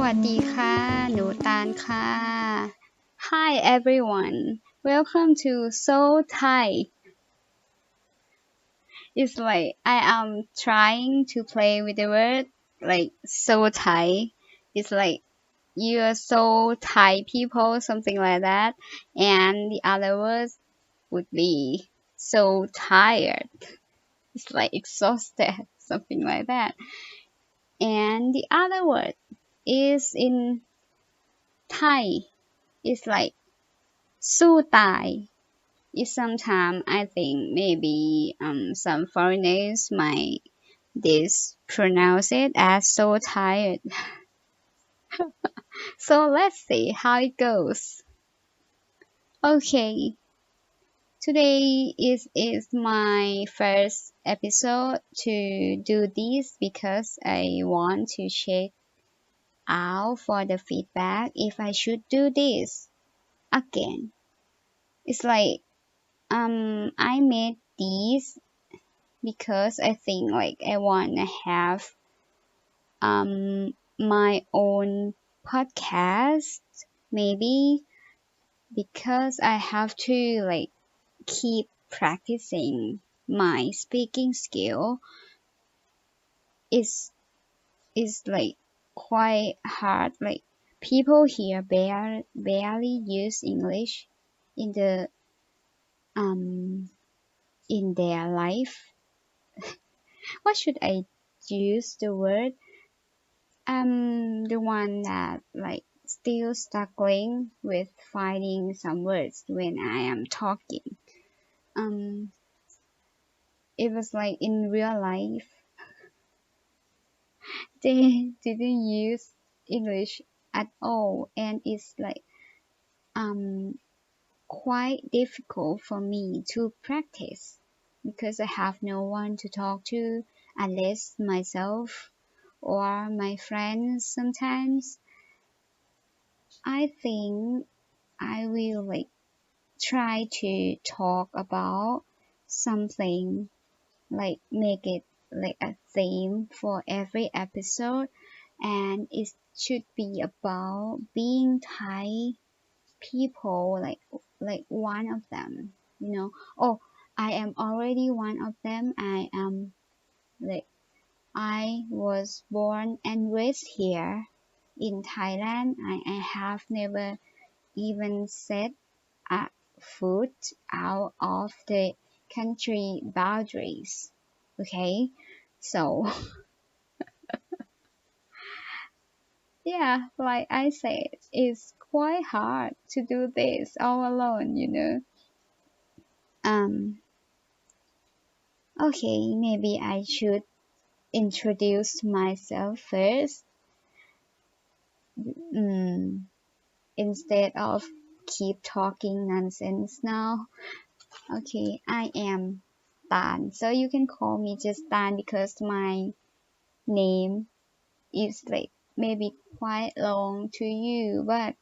วัสดีค่ะหนูตาลค่ะ Hi everyone welcome to So Thai It's like I am trying to play with the word like So Thai It's like you're so Thai people something like that and the other words would be so tired It's like exhausted something like that and the other word is in Thai It's like สู้ตาย Is sometimes I think maybe some foreigners might mispronounce it as so tired. So let's see how it goes. Okay, today is my first episode to do this because I want to check out for the feedback if I should do this again. It's like I made these because I think like I wanna have my own podcast maybe because I have to like keep practicing my speaking skill is like quite hard like people here barely use English in the in their life what should I use the word I'm the one that like still struggling with finding some words when I am talking. It was like in real life they didn't use English at all and it's like quite difficult for me to practice because I have no one to talk to unless myself or my friends sometimes. I think I will like try to talk about something like make it like a theme for every episode and it should be about being Thai people like one of them oh I am already one of them like I was born and raised here in Thailand I have never even set a foot out of the country boundaries. Okay, so yeah, like I said, it's quite hard to do this all alone. Okay, maybe I should introduce myself first. Instead of keep talking nonsense now. Okay, I am Tan. So you can call me just Tan because my name is like maybe quite long to you, but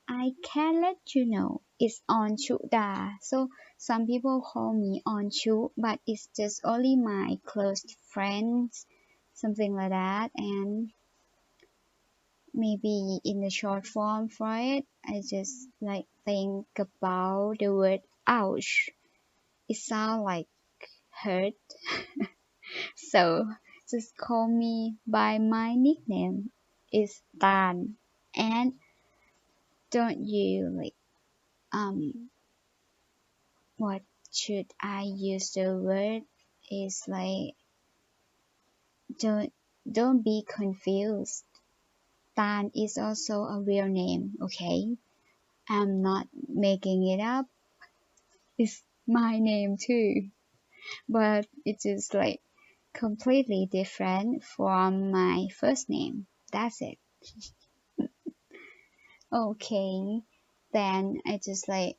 I can let you know it's on Chuda. So some people call me on Chu, but it's just only my close friends, something like that. And maybe in the short form for it, I just like think about the word ouch. It sounds like hurt. So just call me by my nickname. It's Tan. And don't you like what should I use the word is like don't be confused. Tan is also a real name, okay? I'm not making it up. It's my name too. But it is like completely different from my first name. That's it. Okay. Then I just like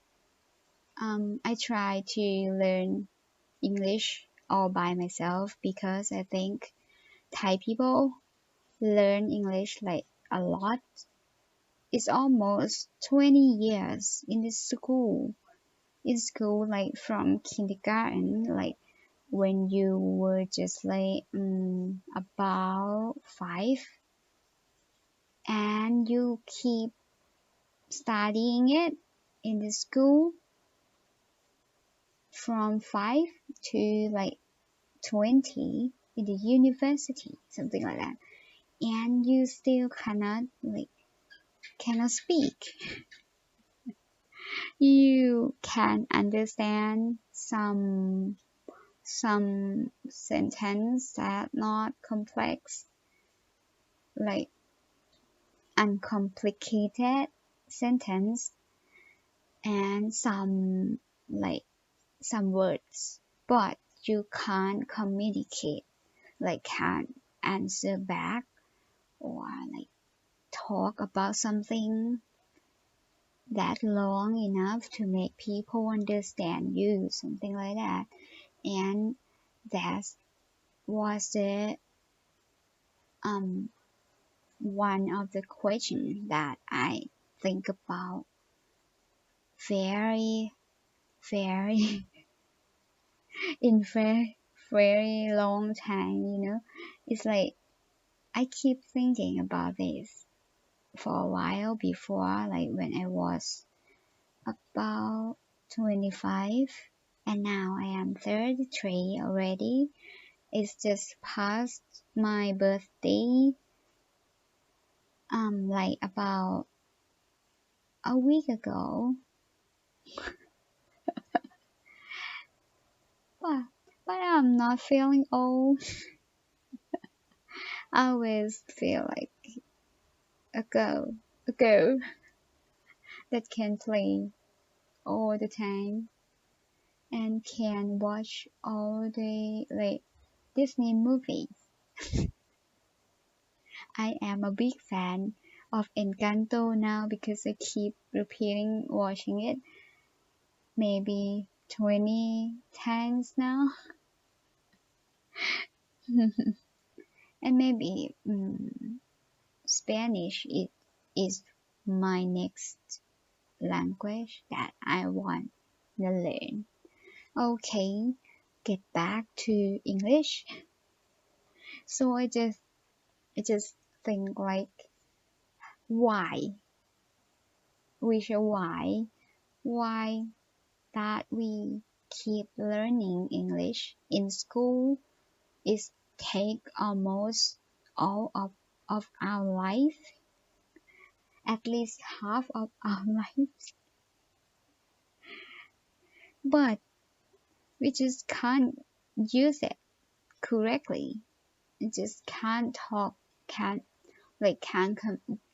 I try to learn English all by myself because I think Thai people learn English like a lot. It's almost 20 years in the school. In school, like from kindergarten, like when you were just like about 5 and you keep studying it in the school from 5 to like 20 in the university, something like that, and you still cannot speak. You can understand some sentence that not complex, like uncomplicated sentence, and some words, but you can't communicate, like can't answer back or like talk about something that long enough to make people understand you, something like that. And that was the one of the questions that I think about very in very long time. It's like I keep thinking about this for a while before, like when I was about 25, and now I am 33 already. It's just past my birthday, like about a week ago. But I'm not feeling old. I always feel like a girl that can play all the time and can watch all the like Disney movies. I am a big fan of Encanto now because I keep repeating watching it maybe 20 times now. And maybe Spanish is my next language that I want to learn. Okay, get back to English. So I just think like why that we keep learning English in school is take almost all of our life, at least half of our life, but we just can't use it correctly. We just can't talk, can't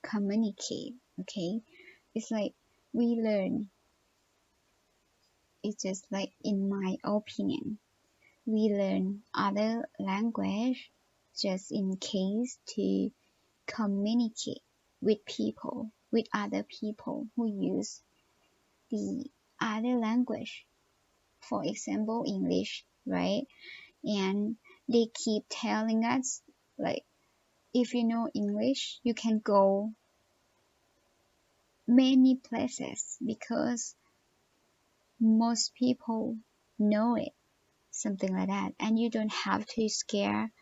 communicate. Okay, it's like we learn. It's just like in my opinion, we learn other language just in case to communicate with other people who use the other language, for example English, right? And they keep telling us like if you know English you can go many places because most people know it, something like that, and you don't have to scare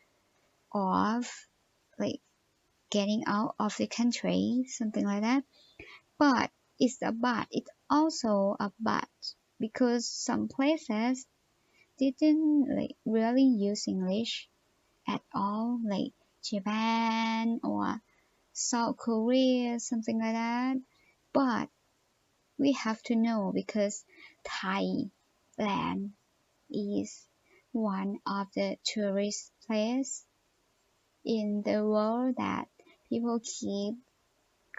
of like getting out of the country, something like that. But it's also a but because some places didn't like really use English at all, like Japan or South Korea, something like that. But we have to know because Thailand is one of the tourist places in the world that people keep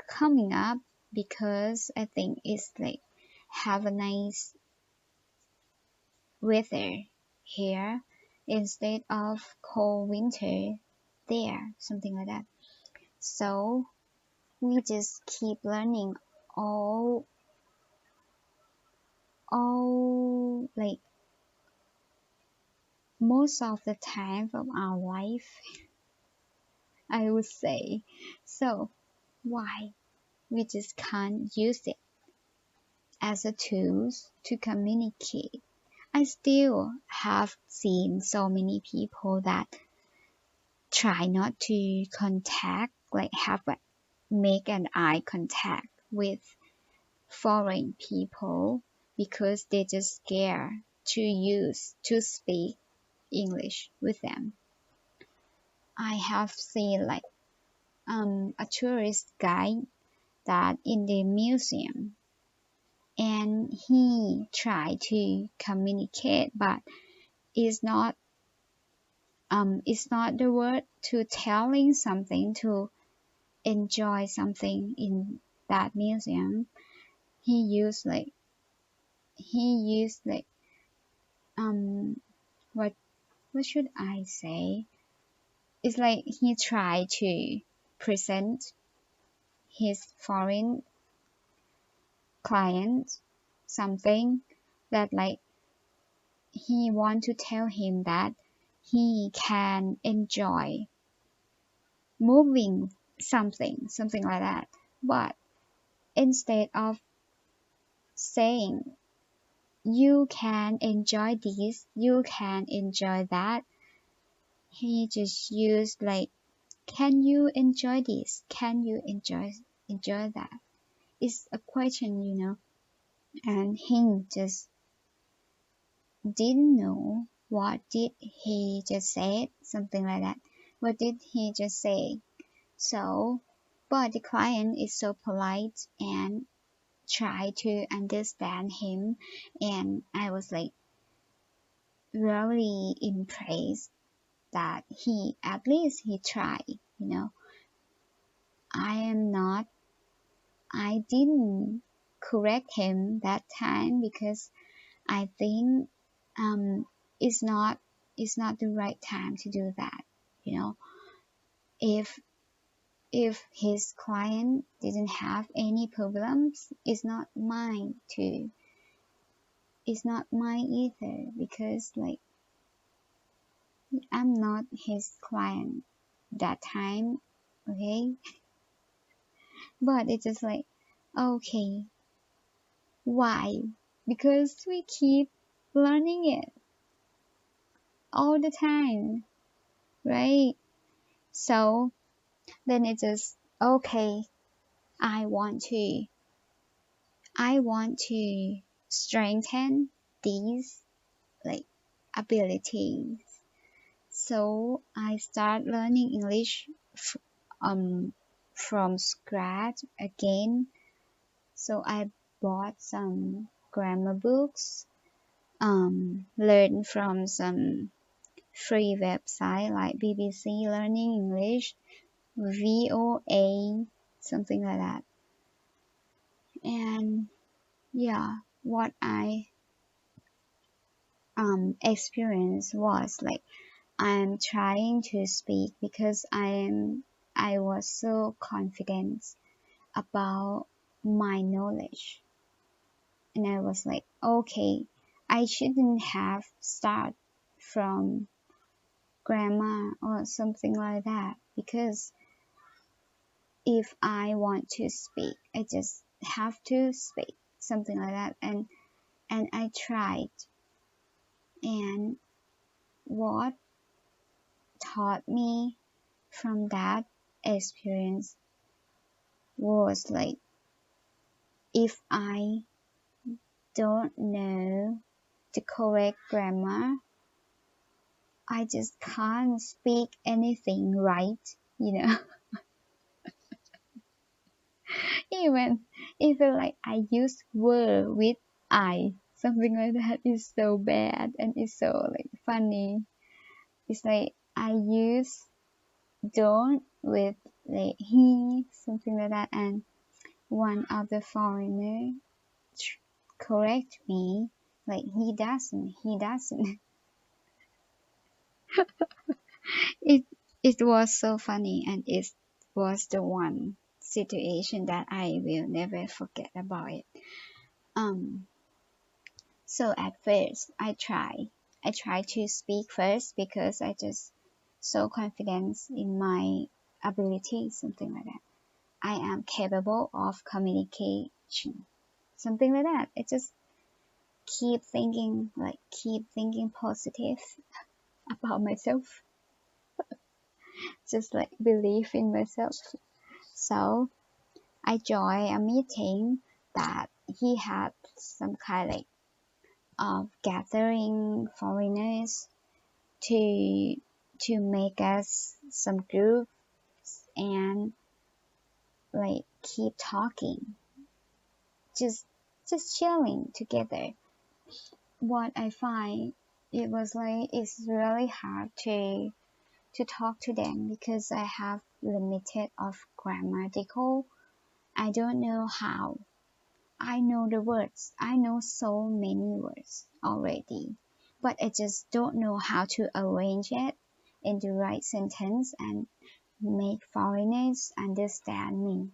coming up because I think it's like have a nice weather here instead of cold winter there, something like that. So we just keep learning all like most of the time of our life, I would say. So why we just can't use it as a tool to communicate? I still have seen so many people that try not to contact, like have a make an eye contact with foreign people because they just scared to speak English with them. I have seen like a tourist guide that in the museum, and he tried to communicate, but it's not the word to telling something, to enjoy something in that museum. He used like what should I say? It's like he tried to present his foreign client something that like he want to tell him that he can enjoy moving something like that. But instead of saying you can enjoy this, you can enjoy that, he just used like, can you enjoy this? Can you enjoy that? It's a question, and he just didn't know what did he just say, something like that. What did he just say? So, but the client is so polite and try to understand him, and I was like really impressed that he at least he tried. I didn't correct him that time because I think it's not the right time to do that. If his client didn't have any problems, it's not mine either, because like I'm not his client that time, okay? But it's just like, okay, why? Because we keep learning it all the time, right? So then it's just, okay, I want to strengthen these like abilities. So I start learning English from scratch again. So I bought some grammar books, learn from some free website like BBC Learning English, VOA, something like that. And yeah, what I experienced was like, I'm trying to speak because I was so confident about my knowledge, and I was like, okay, I shouldn't have start from grammar or something like that, because if I want to speak, I just have to speak, something like that. And I tried, and what taught me from that experience was like, if I don't know the correct grammar, I just can't speak anything right. Even like I use word with I, something like that is so bad and it's so like funny. It's like I use don't with like he, something like that, and one of the foreigner correct me like he doesn't. It was so funny, and it was the one situation that I will never forget about it. So at first I try to speak first because I just so confident in my ability, something like that. I am capable of communication, something like that. It just keep thinking positive about myself, just like believe in myself. So I joined a meeting that he had some kind of gathering foreigners to make us some groups and keep talking, just chilling together. What I find it's really hard to talk to them because I have limited of grammatical. I don't know how. I know the words. I know so many words already, but I just don't know how to arrange it in the right sentence and make foreigners understand me.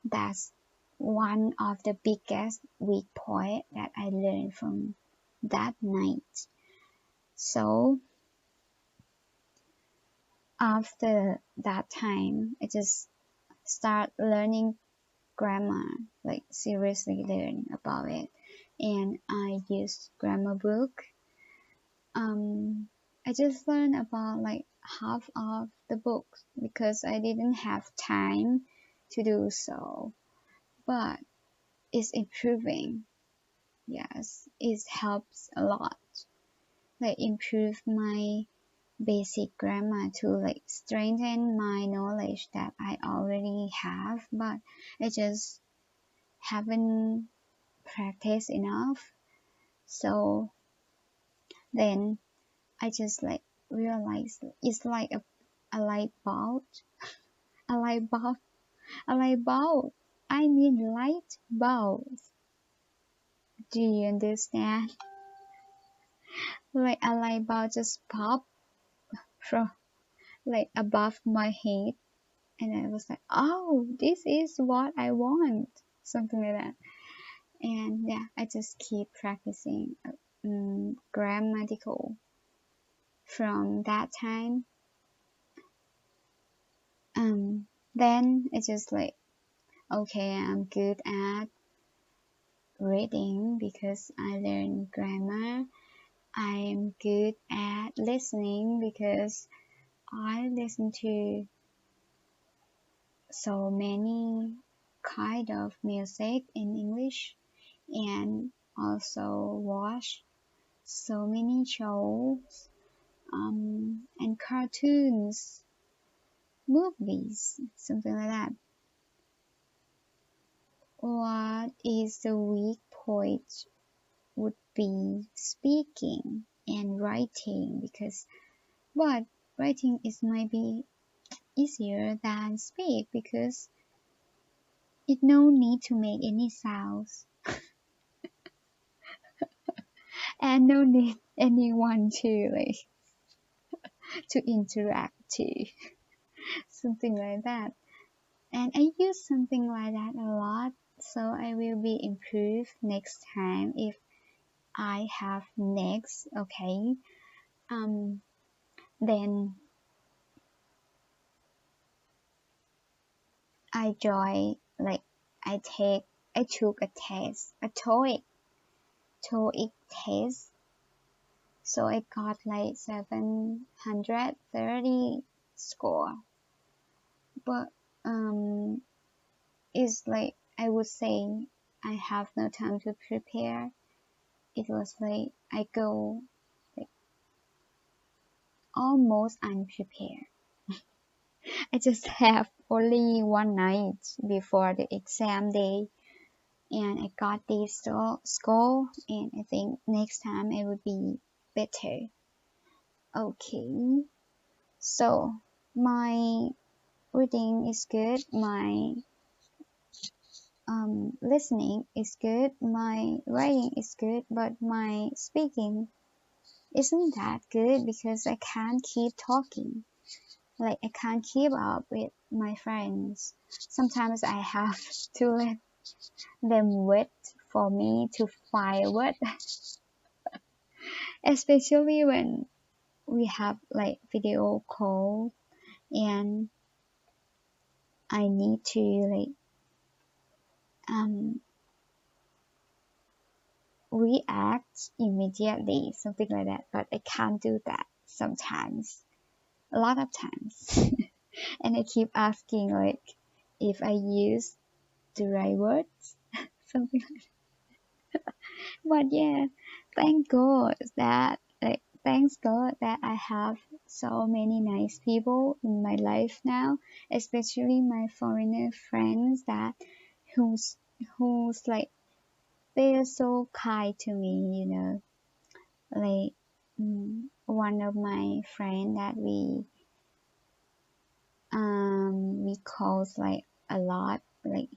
That's one of the biggest weak point that I learned from that night. So after that time, I just start learning grammar, seriously learn about it. And I use grammar book. I just learned about half of the books because I didn't have time to do so. But it's improving. Yes, it helps a lot. Improve my basic grammar to strengthen my knowledge that I already have, but I just haven't practiced enough. So then I just realized it's like a light bulb. A light bulb. A light bulb. I mean light bulbs. Do you understand? A light bulb just popped from above my head, and I was like, oh, this is what I want, something like that. And yeah, I just keep practicing grammatical from that time. Then it's just okay, I'm good at reading because I learned grammar. I'm good at listening because I listen to so many kind of music in English and also watch so many shows and cartoons, movies, something like that. What is the weak point would be speaking and writing because writing might be easier than speak because it no need to make any sounds and no need anyone to to interact to something like that. And I use something like that a lot, so I will be improved next time if I have next. Okay. Then I join I took a test, a TOEIC test. So I got 730 score. But it's I would say I have no time to prepare. It was I go almost unprepared. I just have only one night before the exam day and I got this score and I think next time it would be better. Okay, so my reading is good, my listening is good, my writing is good, but my speaking isn't that good because I can't keep talking. I can't keep up with my friends. Sometimes I have to let them wait for me to find a word. Especially when we have video call and I need to react immediately, something like that, but I can't do that sometimes, a lot of times. And I keep asking if I use the right words, something like that. But yeah, thank God that thanks God that I have so many nice people in my life now, especially my foreigner friends that who's like they are so kind to me, like one of my friend that we calls like a lot, like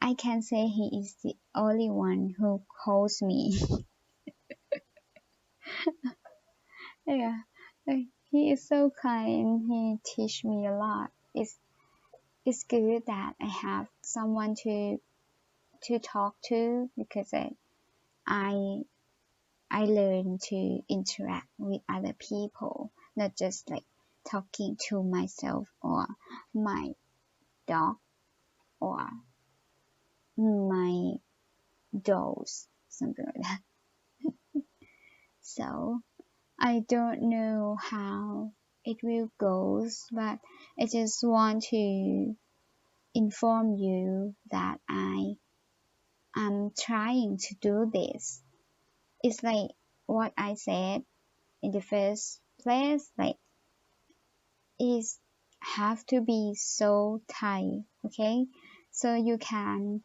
I can say he is the only one who calls me. Yeah, like, he is so kind. He teach me a lot. It's good that I have someone to talk to, because I learn to interact with other people, not just like talking to myself or my dog or my dolls, something like that. So I don't know how it will go, but I just want to inform you that I am trying to do this. It's like what I said in the first place, like is have to be so Thai, okay? So you can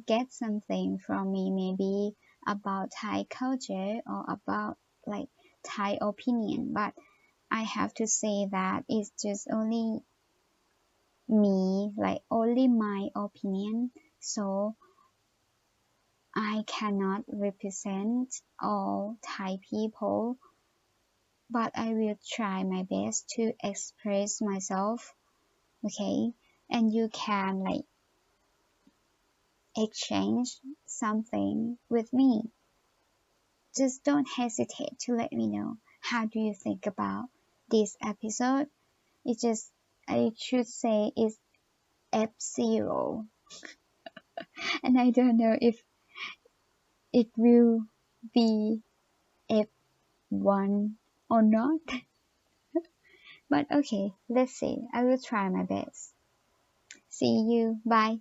get something from me, maybe about Thai culture or about like Thai opinion, but I have to say that it's just only me, like only my opinion, so I cannot represent all Thai people, but I will try my best to express myself, okay? And you can like exchange something with me. Just don't hesitate to let me know how do you think about this episode. It just, I should say, it's F0, and I don't know if it will be F1 or not. But okay, let's see. I will try my best. See you. Bye.